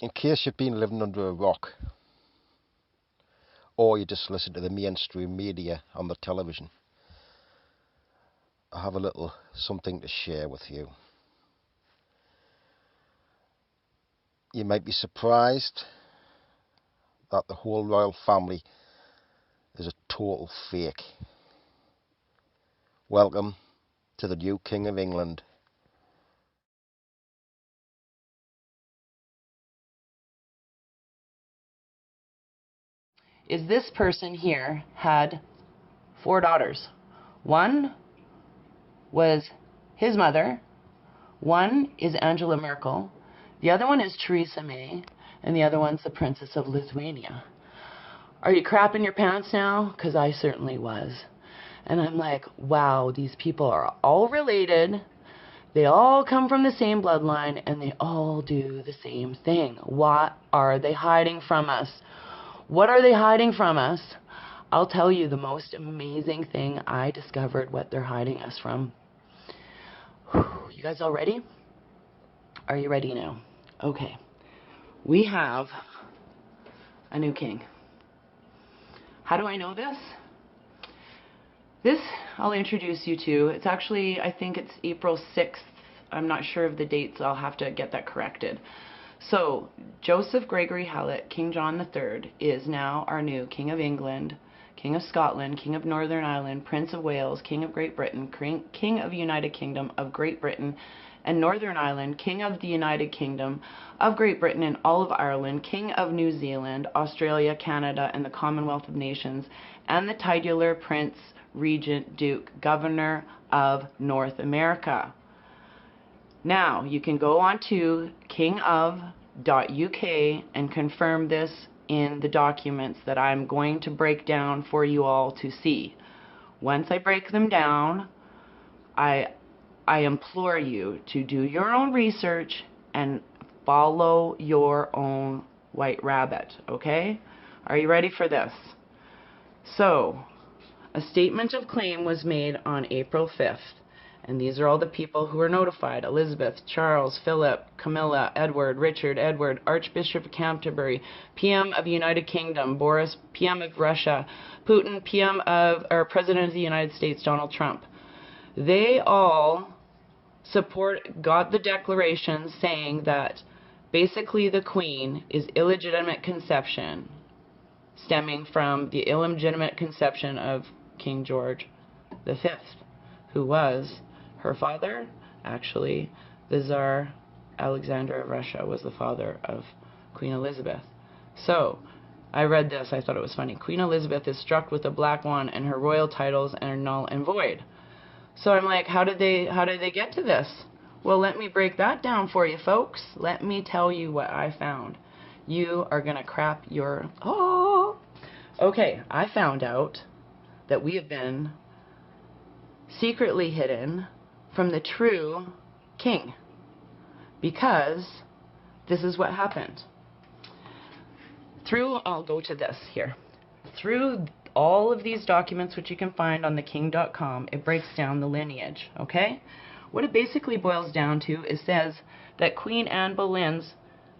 In case you've been living under a rock, or you just listen to the mainstream media on the television, I have a little something to share with you. You might be surprised that the whole royal family is a total fake. Welcome to the new King of England. Is this person here had 4 daughters. One was his mother, one is Angela Merkel, the other one is Theresa May, and the other one's the Princess of Lithuania. Are you crapping your pants now? Because I certainly was. And I'm like, wow, these people are all related. They all come from the same bloodline, and they all do the same thing. What are they hiding from us? What are they hiding from us? I'll tell you the most amazing thing I discovered what they're hiding us from. You guys all ready? Are you ready now? Okay. We have a new king. How do I know this? This I'll introduce you to. It's actually, I think it's April 6th. I'm not sure of the dates. I'll have to get that corrected. So, Joseph Gregory Hallett, King John III, is now our new King of England, King of Scotland, King of Northern Ireland, Prince of Wales, King of Great Britain, King of United Kingdom of Great Britain and Northern Ireland, King of the United Kingdom of Great Britain and all of Ireland, King of New Zealand, Australia, Canada, and the Commonwealth of Nations, and the titular Prince, Regent, Duke, Governor of North America. Now, you can go on to kingof.uk and confirm this in the documents that I'm going to break down for you all to see. Once I break them down, I implore you to do your own research and follow your own white rabbit, okay? Are you ready for this? So, a statement of claim was made on April 5th. And these are all the people who were notified: Elizabeth, Charles, Philip, Camilla, Edward, Richard, Edward, Archbishop of Canterbury, PM of the United Kingdom, Boris, PM of Russia, Putin, President of the United States, Donald Trump. They all got the declaration saying that basically the Queen is illegitimate conception, stemming from the illegitimate conception of King George V, who was her father. Actually, the Tsar Alexander of Russia was the father of Queen Elizabeth. So, I read this. I thought it was funny. Queen Elizabeth is struck with a black wand, and her royal titles are null and void. So I'm like, how did they get to this? Well, let me break that down for you, folks. Let me tell you what I found. You are gonna crap your Okay, I found out that we have been secretly hidden from the true king, because this is what happened. I'll go to this here. Through all of these documents, which you can find on theking.com, it breaks down the lineage, okay? What it basically boils down to is says that Queen Anne Boleyn's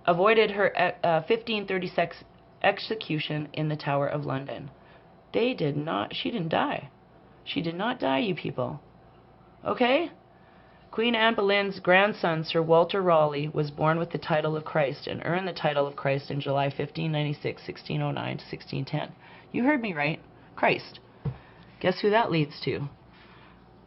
avoided her 1536 execution in the Tower of London. She didn't die. She did not die, you people. Okay? Queen Anne Boleyn's grandson, Sir Walter Raleigh, was born with the title of Christ and earned the title of Christ in July 1596, 1609 to 1610. You heard me right. Christ. Guess who that leads to?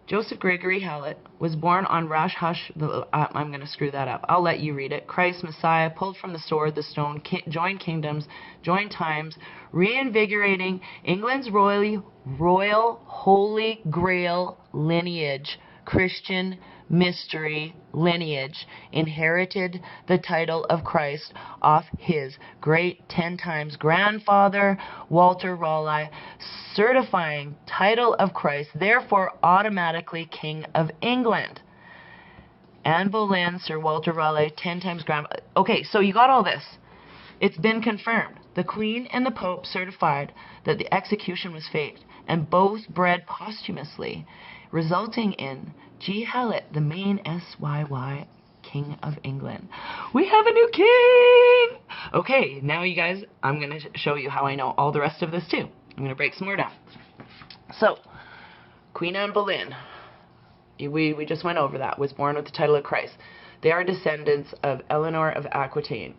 Joseph Gregory Hallett was born on I'm going to screw that up. I'll let you read it. Christ, Messiah, pulled from the sword, the stone, joined kingdoms, joined times, reinvigorating England's royal holy grail lineage, Christian mystery lineage, inherited the title of Christ off his great 10 times grandfather, Walter Raleigh, certifying title of Christ, therefore automatically King of England. Anne Boleyn, Sir Walter Raleigh, 10 times grandfather. Okay, so you got all this. It's been confirmed. The Queen and the Pope certified that the execution was faked, and both bred posthumously, resulting in G. Hallett, the main SYY King of England. We have a new king! Okay, now you guys, I'm going to show you how I know all the rest of this too. I'm going to break some more down. So, Queen Anne Boleyn, we just went over that, was born with the title of Christ. They are descendants of Eleanor of Aquitaine,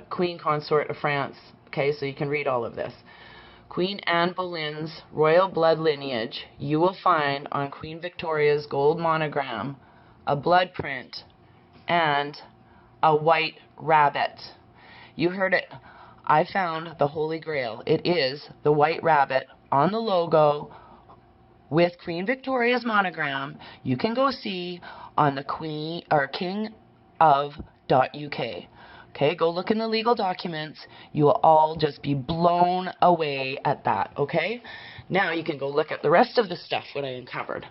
Queen Consort of France. Okay, so you can read all of this. Queen Anne Boleyn's royal blood lineage, you will find on Queen Victoria's gold monogram, a blood print, and a white rabbit. You heard it. I found the Holy Grail. It is the white rabbit on the logo with Queen Victoria's monogram. You can go see on the Queen or King of .uk. Okay, go look in the legal documents. You will all just be blown away at that, okay? Now you can go look at the rest of the stuff what I uncovered.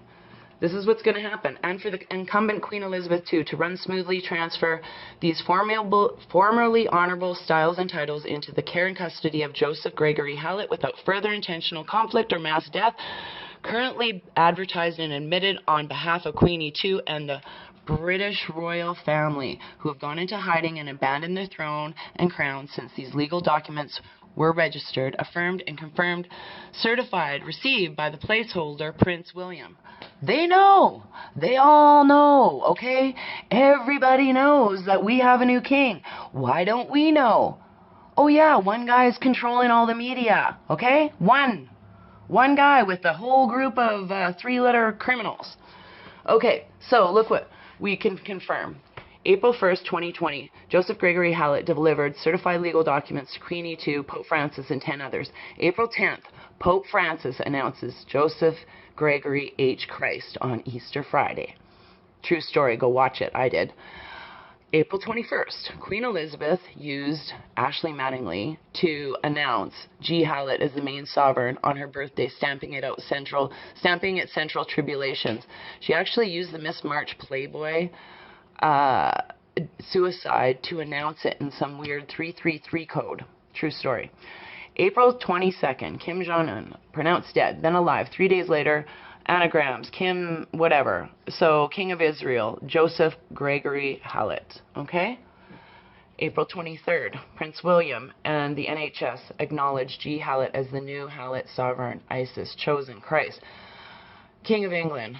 This is what's going to happen. And for the incumbent Queen Elizabeth II to run smoothly, transfer these formerly honorable styles and titles into the care and custody of Joseph Gregory Hallett without further intentional conflict or mass death, currently advertised and admitted on behalf of Queenie II and the British royal family, who have gone into hiding and abandoned their throne and crown since these legal documents were registered, affirmed and confirmed, certified, received by the placeholder Prince William. They know. They all know, okay? Everybody knows that we have a new king. Why don't we know? Oh yeah, one guy is controlling all the media, okay? One guy with the whole group of three-letter criminals. Okay, so look what we can confirm. April 1st, 2020, Joseph Gregory Hallett delivered certified legal documents to Queenie II, Pope Francis, and 10 others. April 10th, Pope Francis announces Joseph Gregory H. Christ on Easter Friday. True story, go watch it. I did. April 21st, Queen Elizabeth used Ashley Mattingly to announce G. Hallett as the main sovereign on her birthday, stamping it central tribulations. She actually used the Miss March Playboy suicide to announce it in some weird 333 code. True story. April 22nd, Kim Jong-un, pronounced dead, then alive. 3 days later, anagrams, Kim whatever. So, King of Israel, Joseph Gregory Hallett. Okay? April 23rd, Prince William and the NHS acknowledged G. Hallett as the new Hallett sovereign, ISIS, chosen Christ, King of England.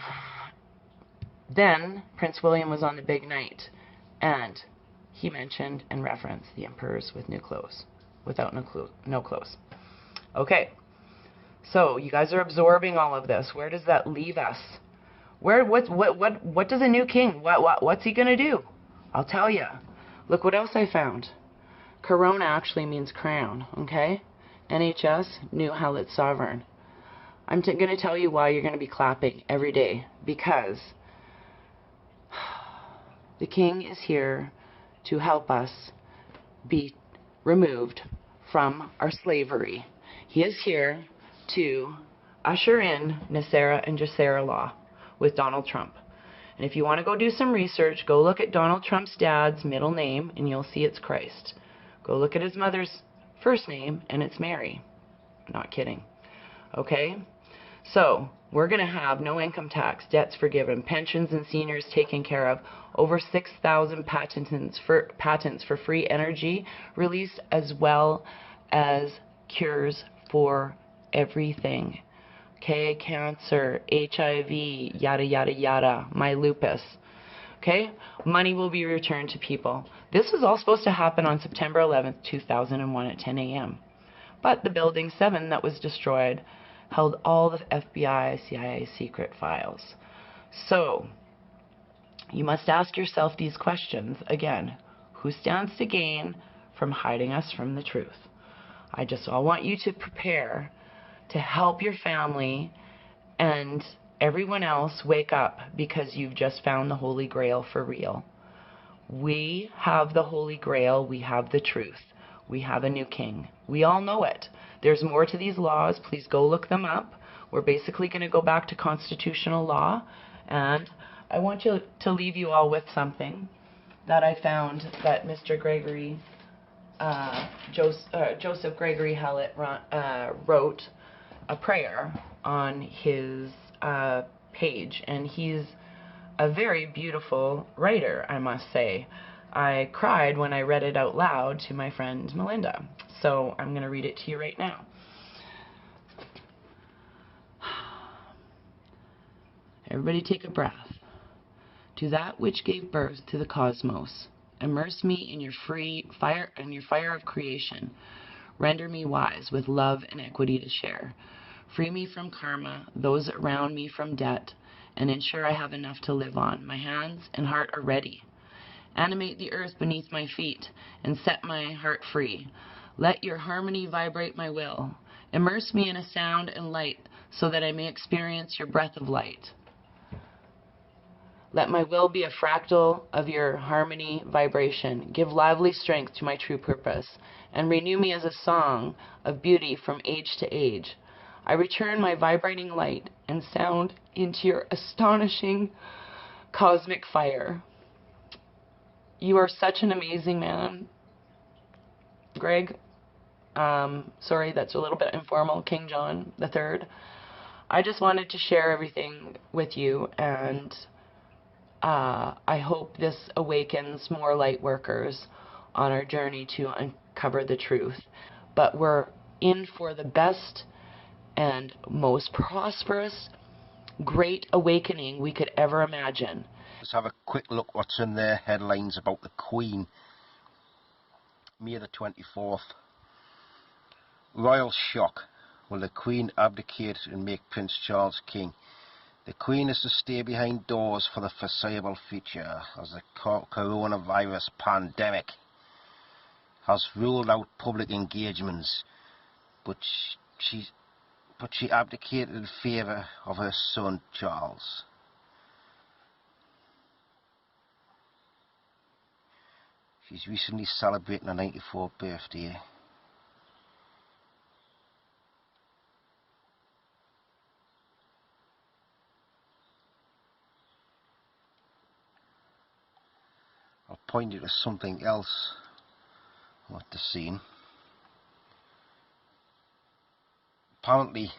Then, Prince William was on the big night, and he mentioned and referenced the emperors with new clothes, without no clothes. Okay, so you guys are absorbing all of this. Where does that leave us? What does a new king? What's he gonna do? I'll tell you. Look what else I found. Corona actually means crown. Okay, NHS, new Hallett sovereign. I'm going to tell you why you're going to be clapping every day, because the king is here to help us be removed from our slavery. He is here to usher in Nasera and Jacera law with Donald Trump. And if you want to go do some research, go look at Donald Trump's dad's middle name and you'll see it's Christ. Go look at his mother's first name and it's Mary. Not kidding. Okay? So, we're going to have no income tax, debts forgiven, pensions and seniors taken care of, over 6,000 patents for free energy released, as well as cures for everything. Okay, cancer, HIV, yada, yada, yada, my lupus. Okay, money will be returned to people. This was all supposed to happen on September 11th, 2001 at 10 a.m. But the Building 7 that was destroyed held all the FBI, CIA secret files. So, you must ask yourself these questions again. Who stands to gain from hiding us from the truth? I want you to prepare to help your family and everyone else wake up, because you've just found the Holy Grail for real. We have the Holy Grail. We have the truth. We have a new king. We all know it. There's more to these laws. Please go look them up. We're basically going to go back to constitutional law. And I want to leave you all with something that I found that Mr. Gregory, Joseph Gregory Hallett wrote a prayer on his page. And he's a very beautiful writer, I must say. I cried when I read it out loud to my friend Melinda, so I'm going to read it to you right now. Everybody take a breath. To that which gave birth to the cosmos, immerse me in your fire of creation. Render me wise with love and equity to share. Free me from karma, those around me from debt, and ensure I have enough to live on. My hands and heart are ready. Animate the earth beneath my feet and set my heart free. Let your harmony vibrate my will. Immerse me in a sound and light so that I may experience your breath of light. Let my will be a fractal of your harmony vibration. Give lively strength to my true purpose, and renew me as a song of beauty from age to age. I return my vibrating light and sound into your astonishing cosmic fire. You are such an amazing man, Greg. Sorry, that's a little bit informal, King John III. I just wanted to share everything with you, and I hope this awakens more light workers on our journey to uncover the truth. But we're in for the best and most prosperous, great awakening we could ever imagine. Let's have a quick look what's in their headlines about the Queen. May the 24th. Royal shock. Will the Queen abdicate and make Prince Charles king? The Queen is to stay behind doors for the foreseeable future as the coronavirus pandemic has ruled out public engagements, but she abdicated in favour of her son Charles. She's recently celebrating her 94th birthday. I'll point you to something else what they're seeing. Apparently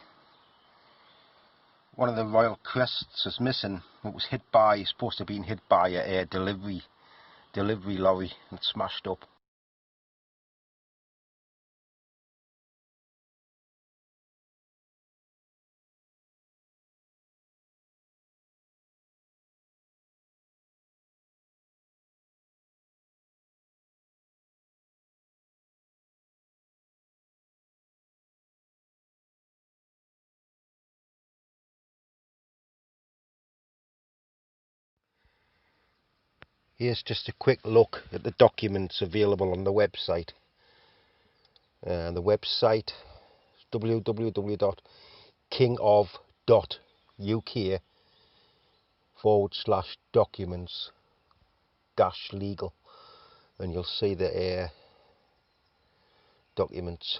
one of the royal crests is missing. It was supposed to have been hit by a delivery lorry and smashed up. Here's just a quick look at the documents available on the website. And the website is www.kingof.uk/documents-legal, and you'll see the documents.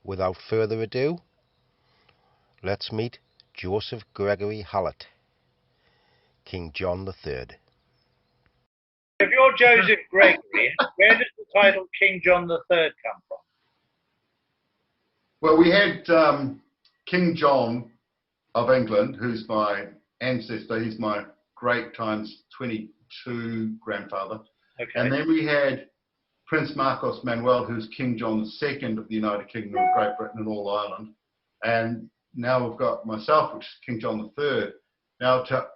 Without further ado, let's meet Joseph Gregory Hallett, King John III. If you're Joseph Gregory, where does the title King John III come from? Well, we had King John of England, who's my ancestor. He's my great times 22 grandfather. Okay. And then we had Prince Marcos Manuel, who's King John II of the United Kingdom of Great Britain and all Ireland. And now we've got myself, which is King John III. Now, to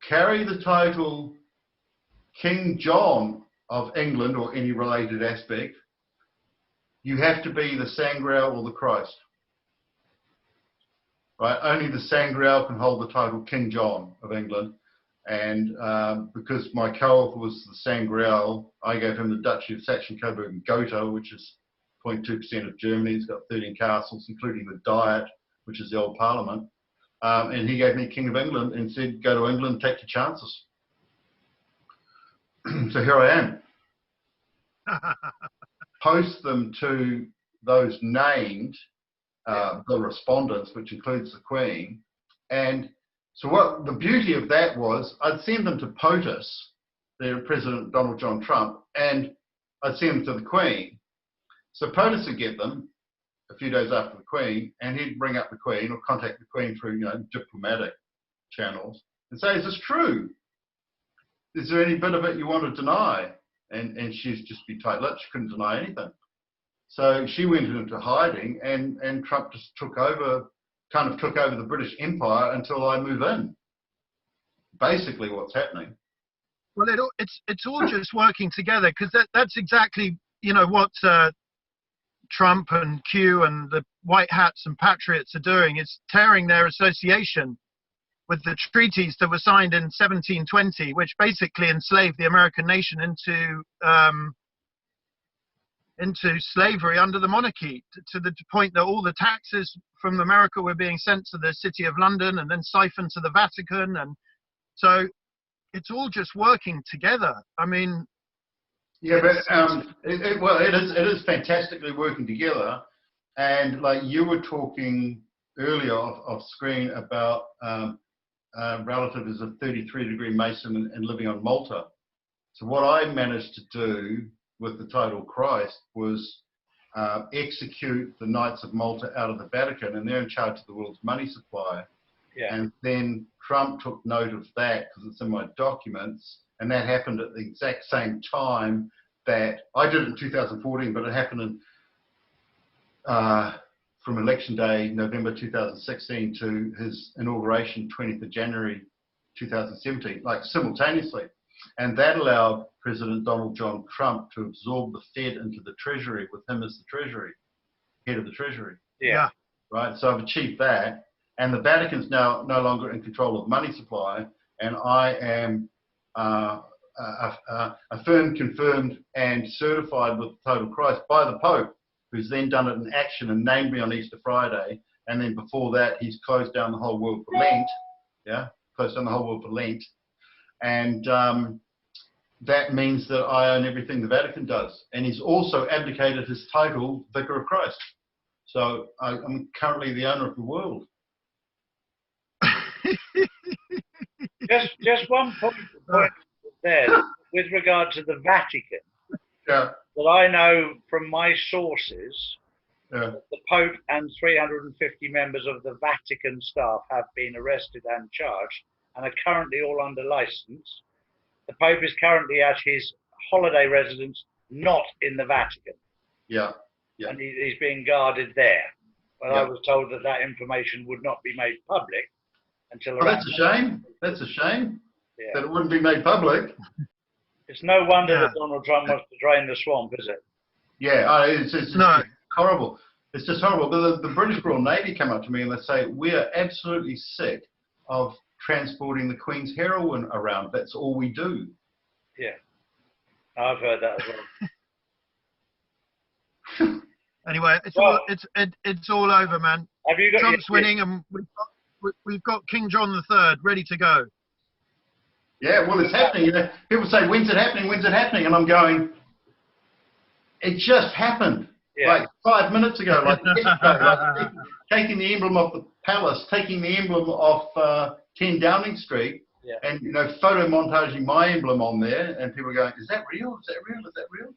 carry the title King John of England or any related aspect, you have to be the Sangreal or the Christ. Right? Only the Sangreal can hold the title King John of England. And because my co-author was the Sangreal, I gave him the Duchy of Saxon-Coburg and Gotha, which is 0.2% of Germany. It's got 13 castles, including the Diet, which is the old Parliament. and he gave me King of England and said, go to England, take your chances. So here I am. Post them to those named, the respondents, which includes the Queen. And so what the beauty of that was, I'd send them to POTUS, the President Donald John Trump, and I'd send them to the Queen. So POTUS would get them a few days after the Queen, and he'd bring up the Queen or contact the Queen through, diplomatic channels and say, is this true? Is there any bit of it you want to deny? And she'd just be tight-lipped. She couldn't deny anything. So she went into hiding, and Trump just took over the British Empire until I move in. Basically what's happening. Well, it's all just working together, because that's exactly, what Trump and Q and the White Hats and Patriots are doing. It's tearing their association with the treaties that were signed in 1720, which basically enslaved the American nation into slavery under the monarchy, to the point that all the taxes from America were being sent to the City of London and then siphoned to the Vatican. And so it's all just working together. I mean, yeah, but it is fantastically working together. And like you were talking earlier off screen about relative is a 33-degree Mason and living on Malta. So what I managed to do with the Total Christ was execute the Knights of Malta out of the Vatican, and they're in charge of the world's money supply. Yeah. And then Trump took note of that because it's in my documents, and that happened at the exact same time that I did it in 2014, but it happened in from election day, November 2016, to his inauguration, 20th of January 2017, like simultaneously. And that allowed President Donald John Trump to absorb the Fed into the Treasury with him as the Treasury, head of the Treasury. Yeah. Right, so I've achieved that. And the Vatican's now no longer in control of money supply, and I am affirmed, confirmed, and certified with the Total Christ by the Pope, who's then done it in action and named me on Easter Friday. And then before that, he's closed down the whole world for Lent. Yeah, closed down the whole world for Lent. And that means that I own everything the Vatican does. And he's also abdicated his title, Vicar of Christ. So I'm currently the owner of the world. Just one point there with regard to the Vatican. Yeah. That I know from my sources, yeah, the Pope and 350 members of the Vatican staff have been arrested and charged and are currently all under license. The Pope is currently at his holiday residence, not in the Vatican. Yeah. Yeah. And he's being guarded there. But yeah. I was told that that information would not be made public until around. That's a shame. That's a shame that it wouldn't be made public. It's no wonder that Donald Trump wants to drain the swamp, is it? Yeah, it's horrible. It's just horrible. But the British Royal Navy come up to me and they say, we are absolutely sick of transporting the Queen's heroin around. That's all we do. Yeah, I've heard that as well. Anyway, it's all over, man. Have you got Trump's winning, and we've got King John III ready to go. Yeah, well, it's happening. People say, when's it happening? When's it happening? And I'm going, it just happened. Like 5 minutes ago, like taking the emblem off the palace, taking the emblem off 10 Downing Street, and photo montaging my emblem on there, and people are going, is that real? Is that real? Is that real?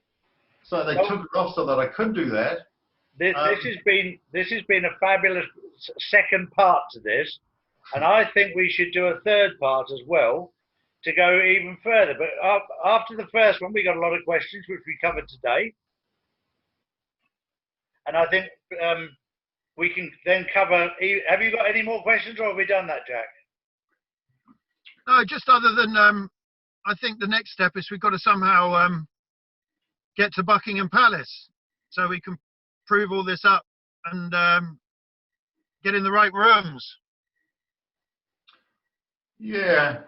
So they took it off so that I could do that. This has been a fabulous second part to this, and I think we should do a third part as well to go even further. But after the first one, we got a lot of questions which we covered today, and I think we can then cover. Have you got any more questions, or have we done that, Jack? No, just other than I think the next step is we've got to somehow get to Buckingham Palace so we can prove all this up and get in the right rooms. Yeah.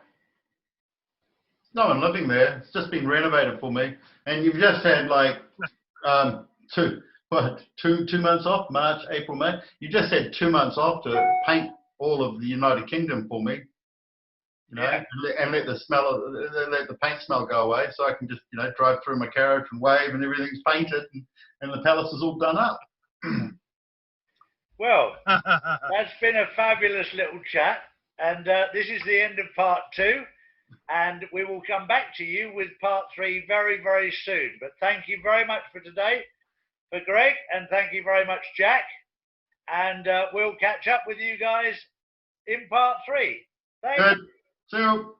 No one living there. It's just been renovated for me. And you've just had like 2 months off, March, April, May. You just had 2 months off to paint all of the United Kingdom for me. You know, Yeah. and let the paint smell go away, so I can just, you know, drive through my carriage and wave, and everything's painted, and the palace is all done up. Well, that's been a fabulous little chat, and this is the end of part 2, and we will come back to you with part 3 very, very soon. But thank you very much for today, for Greg, and thank you very much, Jack, and we'll catch up with you guys in part 3. Thank you. Good. See you.